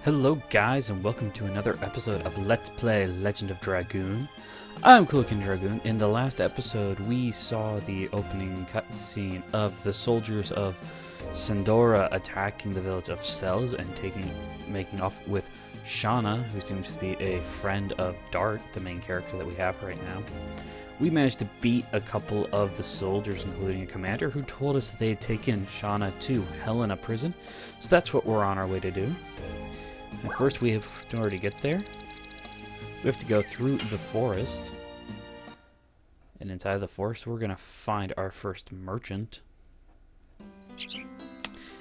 Hello guys and welcome to another episode of Let's Play Legend of Dragoon. I'm Coolkin Dragoon. In the last episode we saw the opening cutscene of the soldiers of Sandora attacking the village of Cells and making off with Shauna, who seems to be a friend of Dart, the main character that we have right now. We managed to beat a couple of the soldiers, including a commander who told us they had taken Shauna to Helena Prison, so that's what we're on our way to do. And first, we have, in order to get there, we have to go through the forest. And inside the forest, we're going to find our first merchant.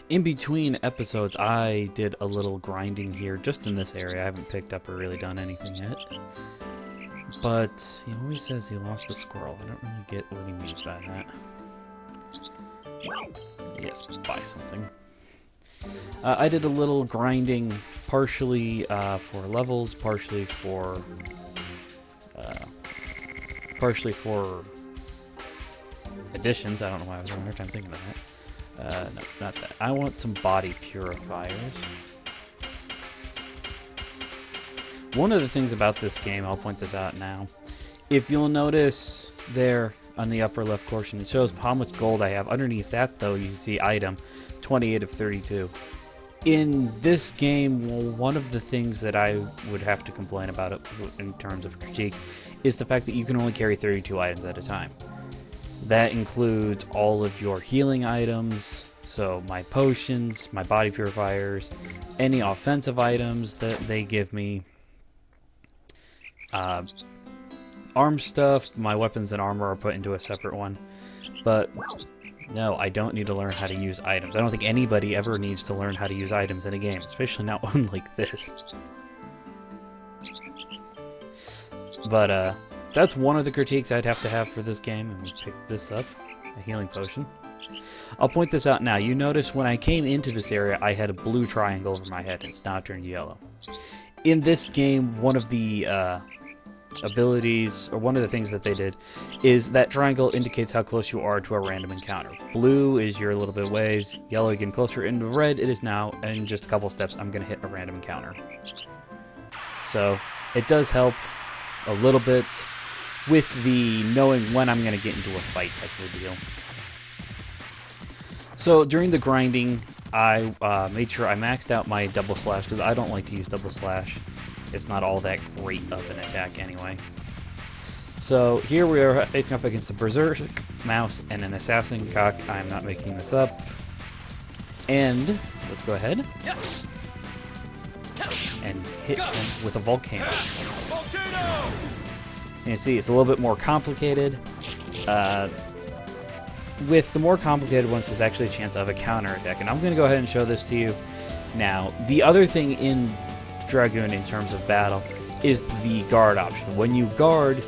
In between episodes, I did a little grinding here, just in this area. I haven't picked up or really done anything yet. But he always says he lost a squirrel. I don't really get what he means by that. Yes, buy something. I did a little grinding, partially for levels, partially for additions. I don't know why I was having a hard time thinking of that. No, not that. I want some body purifiers. One of the things about this game, I'll point this out now. If you'll notice there on the upper left portion, it shows how much gold I have. Underneath that, though, you see item 28 of 32. In this game, well, one of the things that I would have to complain about it in terms of critique is the fact that you can only carry 32 items at a time. That includes all of your healing items, so my potions, my body purifiers, any offensive items that they give me, arm stuff, my weapons and armor are put into a separate one, but no, I don't need to learn how to use items. I don't think anybody ever needs to learn how to use items in a game, especially not one like this. But that's one of the critiques I'd have to have for this game, and we pick this up, a healing potion. I'll point this out now. You notice when I came into this area, I had a blue triangle over my head, and it's now turned yellow. In this game, one of the abilities, or one of the things that they did, is that triangle indicates how close you are to a random encounter. Blue is you're a little bit ways, yellow you're getting closer, and red it is now, in just a couple steps, I'm going to hit a random encounter. So, it does help a little bit with the knowing when I'm going to get into a fight type of deal. So, during the grinding, I made sure I maxed out my double slash, because I don't like to use double slash. It's not all that great of an attack anyway. So here we are facing off against a Berserk Mouse and an Assassin Cock. I'm not making this up. And let's go ahead and hit him with a volcano. And you see, it's a little bit more complicated. With the more complicated ones, there's actually a chance of a counter attack. And I'm going to go ahead and show this to you now. The other thing in Dragoon in terms of battle is the guard option. When you guard,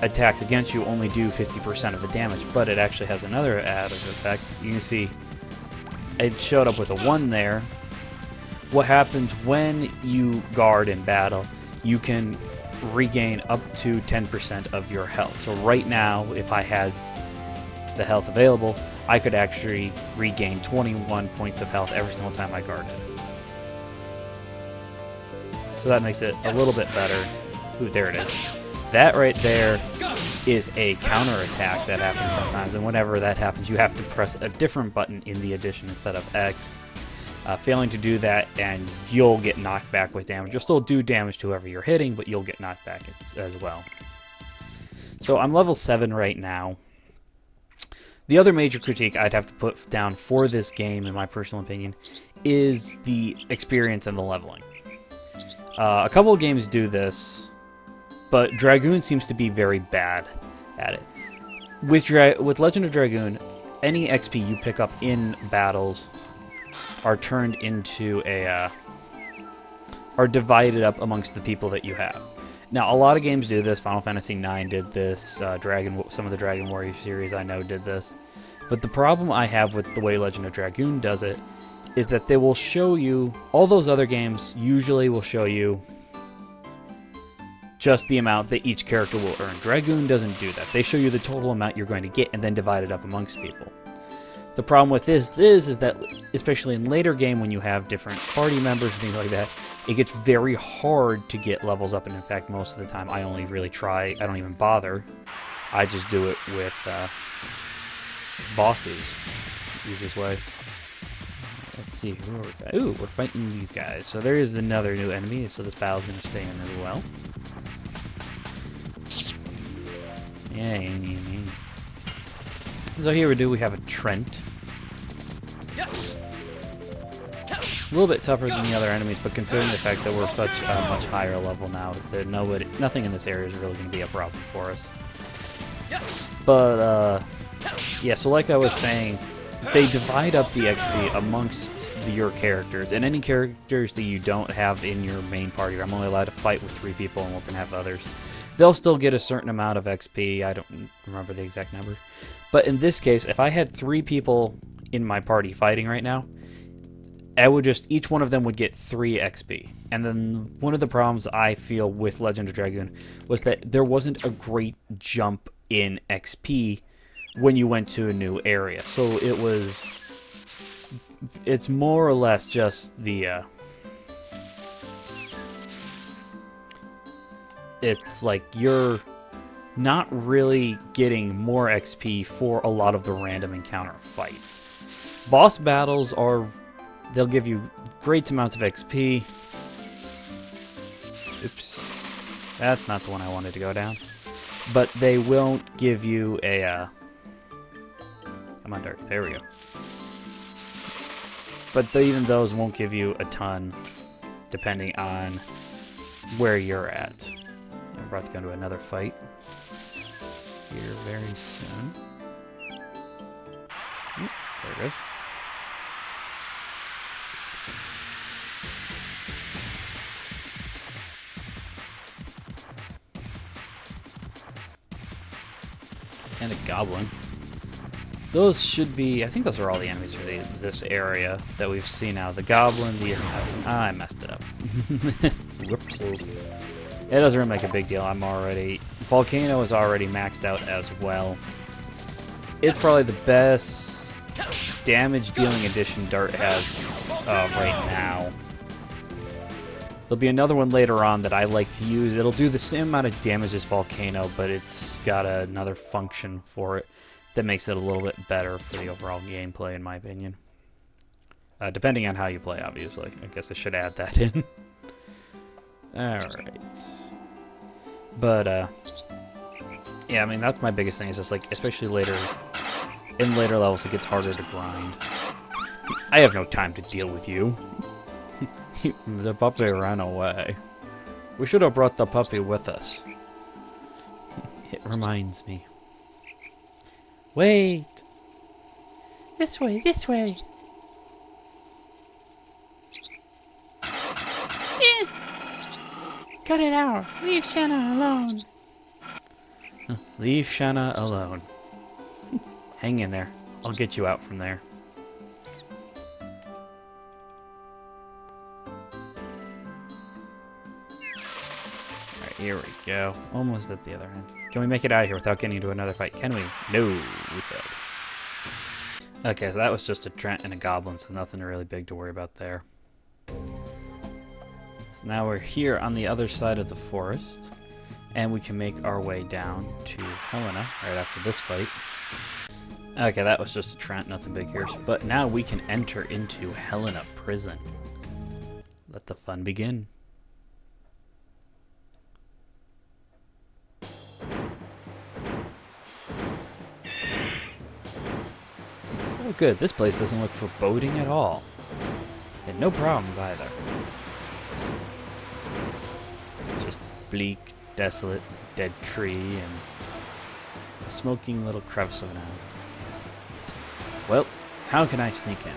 attacks against you only do 50% of the damage, but it actually has another added effect. You can see it showed up with a 1 there. What happens when you guard in battle, you can regain up to 10% of your health. So right now, if I had the health available, I could actually regain 21 points of health every single time I guarded. So that makes it a little bit better. Ooh, there it is. That right there is a counter attack that happens sometimes, and whenever that happens, you have to press a different button in the addition instead of X. Failing to do that, and you'll get knocked back with damage. You'll still do damage to whoever you're hitting, but you'll get knocked back as well. So I'm level 7 right now. The other major critique I'd have to put down for this game, in my personal opinion, is the experience and the leveling. A couple of games do this, but Dragoon seems to be very bad at it. With Legend of Dragoon, any XP you pick up in battles are turned into are divided up amongst the people that you have. Now, a lot of games do this. Final Fantasy IX did this. Some of the Dragon Warrior series I know did this. But the problem I have with the way Legend of Dragoon does it is that they will show you, all those other games usually will show you just the amount that each character will earn. Dragoon doesn't do that. They show you the total amount you're going to get and then divide it up amongst people. The problem with this is that, especially in later game when you have different party members and things like that, it gets very hard to get levels up. And in fact, most of the time, I only really try. I don't even bother. I just do it with bosses. Easiest way. Let's see who are we. Ooh, we're fighting these guys. So there is another new enemy. So this battle's gonna stay in really well. Yeah. So here we have a Trent. A little bit tougher than the other enemies, but considering the fact that we're such a much higher level now, that nothing in this area is really going to be a problem for us. But, yeah, so like I was saying, they divide up the XP amongst your characters, and any characters that you don't have in your main party, I'm only allowed to fight with 3 people and we can have others, they'll still get a certain amount of XP. I don't remember the exact number. But in this case, if I had 3 people in my party fighting right now, I would each one of them would get 3 XP. And then one of the problems I feel with Legend of Dragoon was that there wasn't a great jump in XP when you went to a new area. So it's more or less just the, it's like you're not really getting more XP for a lot of the random encounter fights. Boss battles they'll give you great amounts of XP. Oops. That's not the one I wanted to go down. But they won't give you a, come on, Dark. There we go. But even those won't give you a ton, depending on where you're at. We're about to go into another fight here very soon. There it is. And a goblin. Those should be, I think those are all the enemies for this area that we've seen now. The goblin, the assassin. I messed it up. Whoopsies. It doesn't really make a big deal. Volcano is already maxed out as well. It's probably the best damage dealing addition Dart has right now. There'll be another one later on that I like to use. It'll do the same amount of damage as Volcano, but it's got another function for it that makes it a little bit better for the overall gameplay, in my opinion. Depending on how you play, obviously. I guess I should add that in. Alright. But, yeah, I mean, that's my biggest thing. Is just, like, especially in later levels, it gets harder to grind. I have no time to deal with you. The puppy ran away. We should have brought the puppy with us. It reminds me. Wait! This way, this way! Yeah. Cut it out! Leave Shanna alone! Leave Shanna alone. Hang in there. I'll get you out from there. Alright, here we go. Almost at the other end. Can we make it out of here without getting into another fight? Can we? No, we failed. Okay, so that was just a Trent and a Goblin, so nothing really big to worry about there. So now we're here on the other side of the forest, and we can make our way down to Helena right after this fight. Okay, that was just a Trent, nothing big here. But now we can enter into Helena Prison. Let the fun begin. Oh good, this place doesn't look foreboding at all. And no problems either. Just bleak, desolate, with a dead tree, and a smoking little crevice of an alley. Well, how can I sneak in?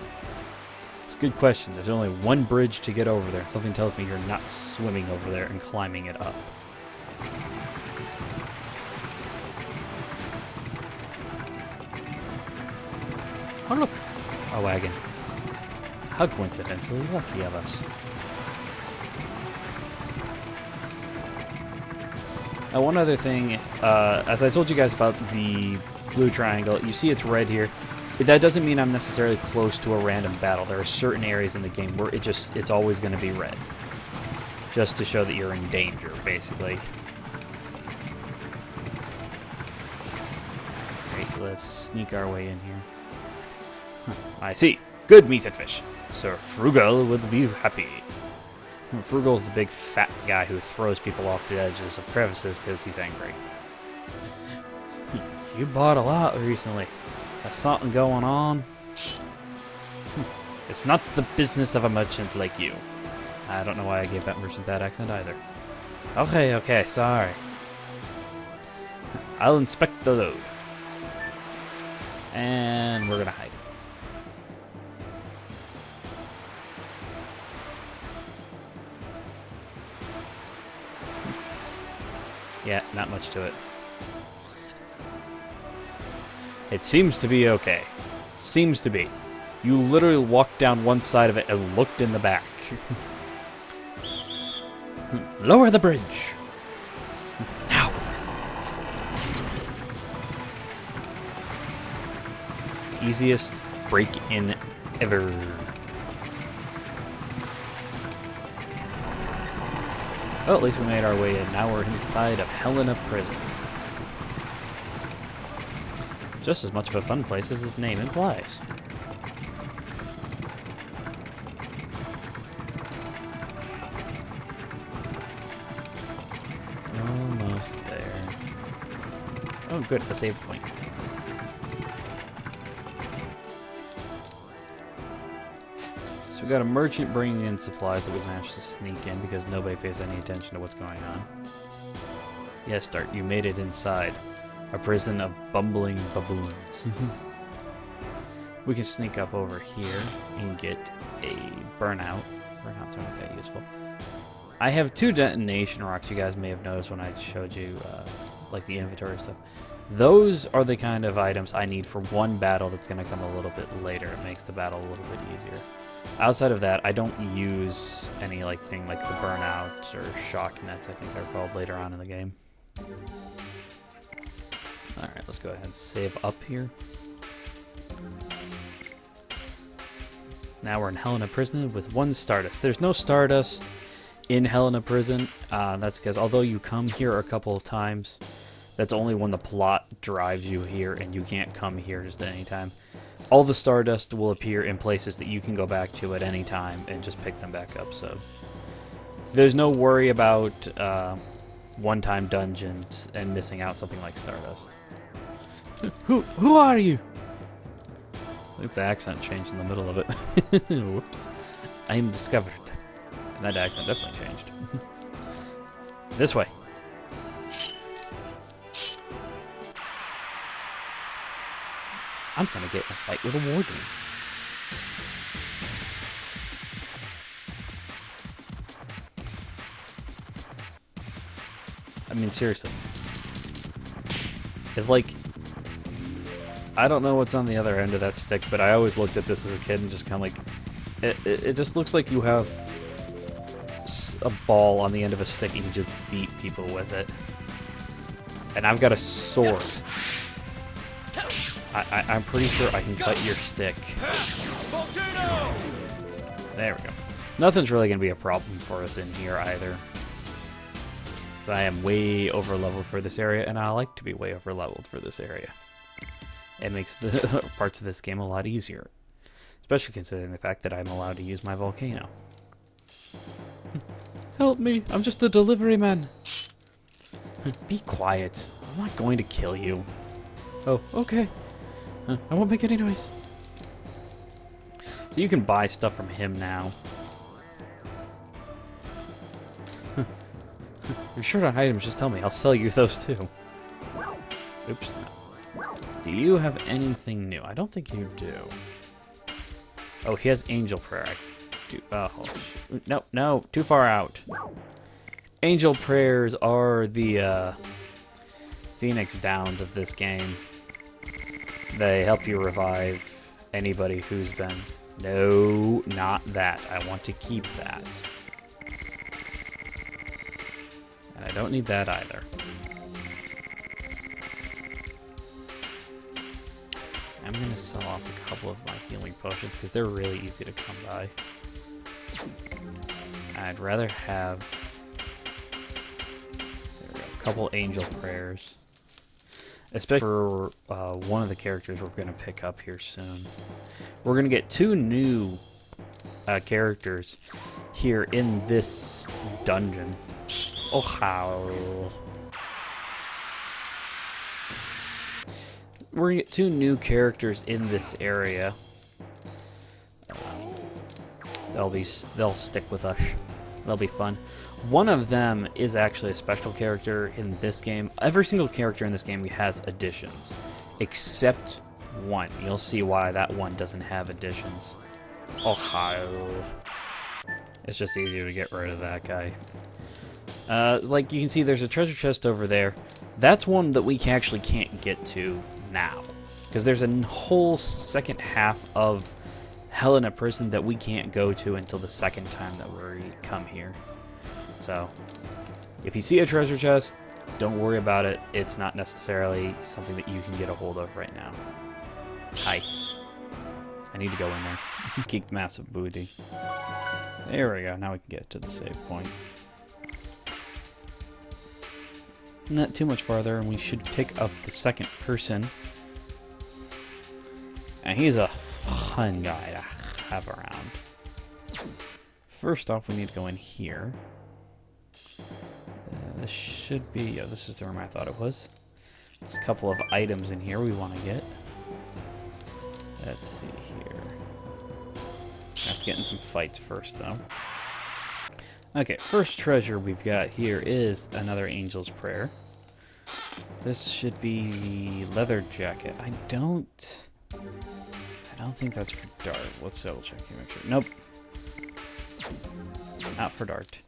It's a good question. There's only one bridge to get over there. Something tells me you're not swimming over there and climbing it up. Oh look, a wagon. How coincidentally lucky of us. Now one other thing, as I told you guys about the blue triangle, you see it's red here. That doesn't mean I'm necessarily close to a random battle. There are certain areas in the game where it's always going to be red. Just to show that you're in danger, basically. Alright, let's sneak our way in here. I see. Good meat and fish. Sir Frugal would be happy. Frugal's the big fat guy who throws people off the edges of crevices because he's angry. You bought a lot recently. There's something going on? It's not the business of a merchant like you. I don't know why I gave that merchant that accent either. Okay, sorry. I'll inspect the load. And we're gonna hide. Yeah, not much to it. It seems to be okay. Seems to be. You literally walked down one side of it and looked in the back. Lower the bridge. Now. Easiest break-in ever. Well, at least we made our way in. Now we're inside of Helena Prison. Just as much of a fun place as its name implies. Almost there. Oh, good, a save point. So we got a merchant bringing in supplies that we managed to sneak in because nobody pays any attention to what's going on. Yes, Dart, you made it inside. A prison of bumbling baboons. We can sneak up over here and get a burnout. Burnouts aren't that useful. I have 2 detonation rocks you guys may have noticed when I showed you like the inventory stuff. Those are the kind of items I need for one battle that's going to come a little bit later. It makes the battle a little bit easier. Outside of that, I don't use any thing like the burnout or shock nets, I think they're called later on in the game. Alright, let's go ahead and save up here. Now we're in Helena Prison with 1 Stardust. There's no Stardust in Helena Prison. That's because although you come here a couple of times, that's only when the plot drives you here and you can't come here just at any time. All the Stardust will appear in places that you can go back to at any time and just pick them back up. So there's no worry about one-time dungeons and missing out something like Stardust. Who are you? I think the accent changed in the middle of it. Whoops. I am discovered. And that accent definitely changed. This way. I'm gonna get in a fight with a warden. I mean, seriously. It's like, I don't know what's on the other end of that stick, but I always looked at this as a kid and just kind of like, it just looks like you have a ball on the end of a stick and you just beat people with it. And I've got a sword. I'm pretty sure I can cut your stick. There we go. Nothing's really going to be a problem for us in here either. Because I am way over leveled for this area, and I like to be way over leveled for this area. It makes the parts of this game a lot easier. Especially considering the fact that I'm allowed to use my volcano. Help me, I'm just a delivery man. Be quiet. I'm not going to kill you. Oh, okay. I won't make any noise. So you can buy stuff from him now. If you're short on items, just tell me. I'll sell you those too. Oops. No. Do you have anything new? I don't think you do. Oh, he has Angel Prayer. Oh, shoot. No, no, too far out. Angel Prayers are the Phoenix Downs of this game. They help you revive anybody who's been... No, not that. I want to keep that. And I don't need that either. I'm going to sell off a couple of my healing potions because they're really easy to come by. I'd rather have a couple angel prayers. Especially for one of the characters we're going to pick up here soon. We're going to get 2 new characters here in this dungeon. Oh, how. We're going to get 2 new characters in this area. They'll stick with us. They'll be fun. One of them is actually a special character in this game. Every single character in this game has additions, except one. You'll see why that one doesn't have additions. Ohio. It's just easier to get rid of that guy. Like you can see, there's a treasure chest over there. That's one that we actually can't get to now, because there's a whole second half of Helena Prison that we can't go to until the second time that we come here. So, if you see a treasure chest, don't worry about it. It's not necessarily something that you can get a hold of right now. Hi. I need to go in there. Keep the massive booty. There we go. Now we can get to the save point. Not too much farther, and we should pick up the second person. And he's a fun guy to have around. First off, we need to go in here. This should be... yeah, this is the room I thought it was. There's a couple of items in here we want to get. Let's see here. I have to get in some fights first, though. Okay, first treasure we've got here is another Angel's Prayer. This should be the leather jacket. I don't think that's for Dart. Let's double check here, make sure. Nope. Not for Dart.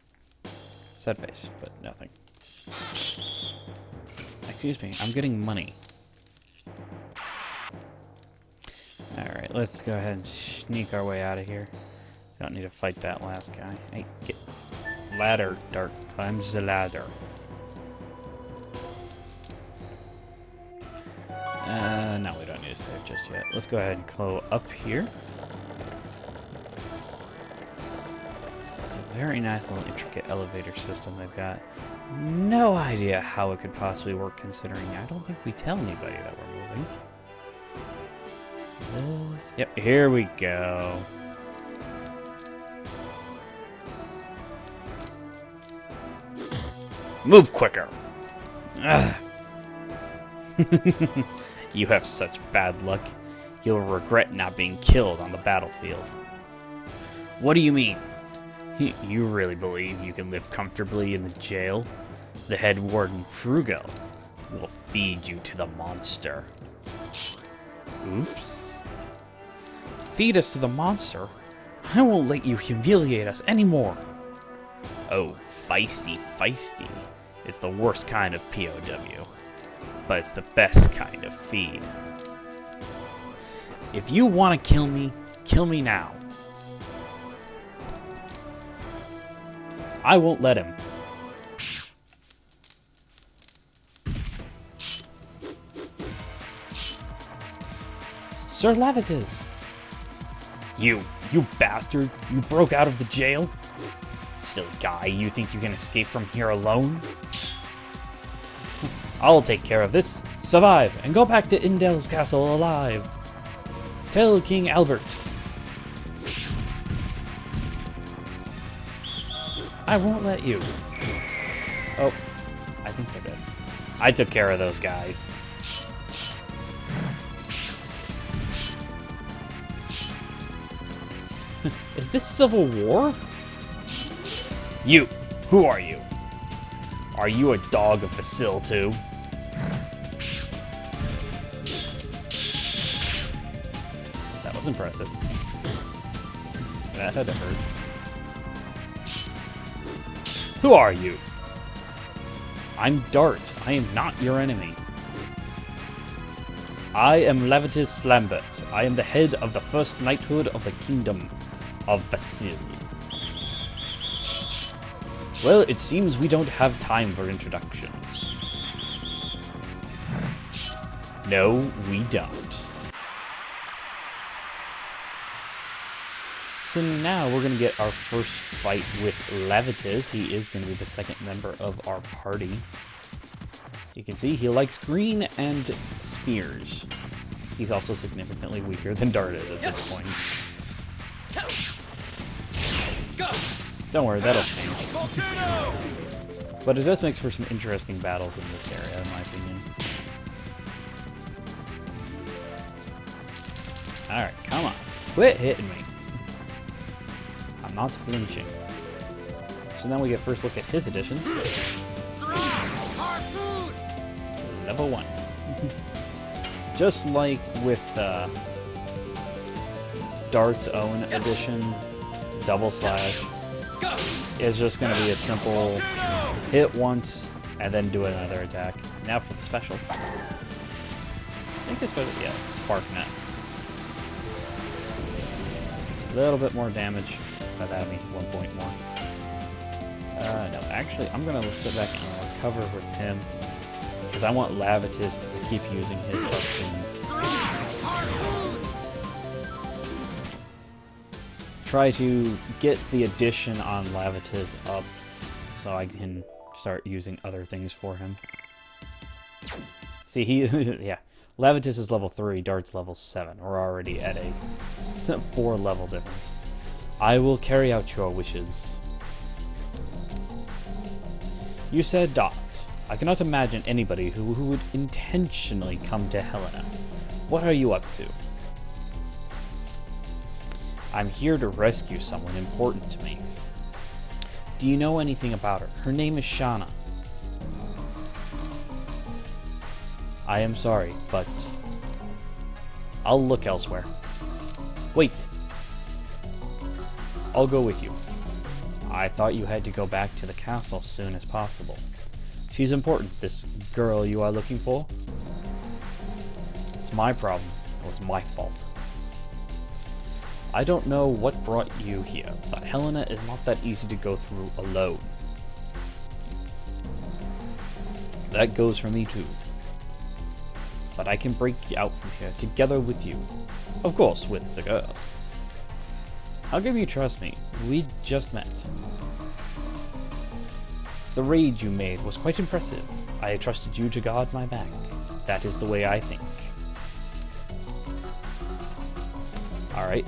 Sad face, but nothing. Excuse me, I'm getting money. Alright, let's go ahead and sneak our way out of here. Don't need to fight that last guy. Hey, get ladder, Dart. Climbs the ladder. No, we don't need to save just yet. Let's go ahead and go up here. It's a very nice little intricate elevator system they've got. No idea how it could possibly work, considering I don't think we tell anybody that we're moving. Yep, here we go. Move quicker! Ugh. You have such bad luck. You'll regret not being killed on the battlefield. What do you mean? You really believe you can live comfortably in the jail? The head warden, Frugal, will feed you to the monster. Oops. Feed us to the monster? I won't let you humiliate us anymore. Oh, feisty, feisty. It's the worst kind of POW. But it's the best kind of feed. If you want to kill me now. I won't let him. Sir Levitas! You bastard! You broke out of the jail? Silly guy, you think you can escape from here alone? I'll take care of this. Survive, and go back to Indel's castle alive. Tell King Albert. I won't let you. Oh, I think they're dead. I took care of those guys. Is this civil war? You, who are you? Are you a dog of Basil too? That was impressive. That had to hurt. Who are you? I'm Dart. I am not your enemy. I am Levitas Slambert. I am the head of the first knighthood of the kingdom of Basil. Well, it seems we don't have time for introductions. No, we don't. So now we're going to get our first fight with Levitas. He is going to be the second member of our party. You can see he likes green and spears. He's also significantly weaker than Dart is at this point. Don't worry, that'll change. But it does make for some interesting battles in this area, in my opinion. Alright, come on. Quit hitting me. I'm not flinching. So now we get first look at his additions. Level 1. Just like with Dart's own addition, Double Slash is just going to be a simple hit once and then do another attack. Now for the special. I think it's better, yeah, Spark Net. A little bit more damage, but that'll be 1 point more. No, actually, I'm going to sit back and recover with him, because I want Levitas to keep using his arcane. Try to get the addition on Levitas up, so I can start using other things for him. See, yeah. Levitas is level 3, Dart's level 7. We're already at a 4 level difference. I will carry out your wishes. You said Dart. I cannot imagine anybody who would intentionally come to Helena. What are you up to? I'm here to rescue someone important to me. Do you know anything about her? Her name is Shauna. I am sorry, but I'll look elsewhere. Wait. I'll go with you. I thought you had to go back to the castle as soon as possible. She's important, this girl you are looking for. It's my problem. It was my fault. I don't know what brought you here, but Helena is not that easy to go through alone. That goes for me too. But I can break out from here together with you. Of course, with the girl. How come you trust me? We just met. The raid you made was quite impressive. I trusted you to guard my back. That is the way I think. Alright,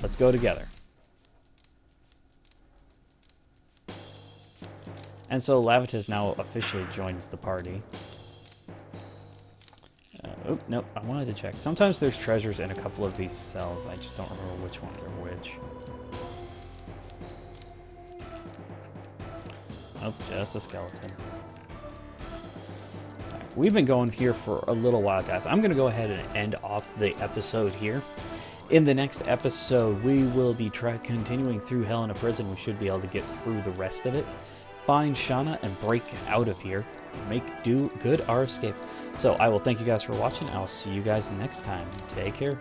let's go together. And so Levitas now officially joins the party. Oh, no, I wanted to check. Sometimes there's treasures in a couple of these cells. I just don't remember which ones are which. Oh, just a skeleton. We've been going here for a little while, guys. I'm going to go ahead and end off the episode here. In the next episode, we will be continuing through Helena Prison. We should be able to get through the rest of it. Find Shauna and break out of here. Make good our escape. So I will thank you guys for watching. I'll see you guys next time. Take care.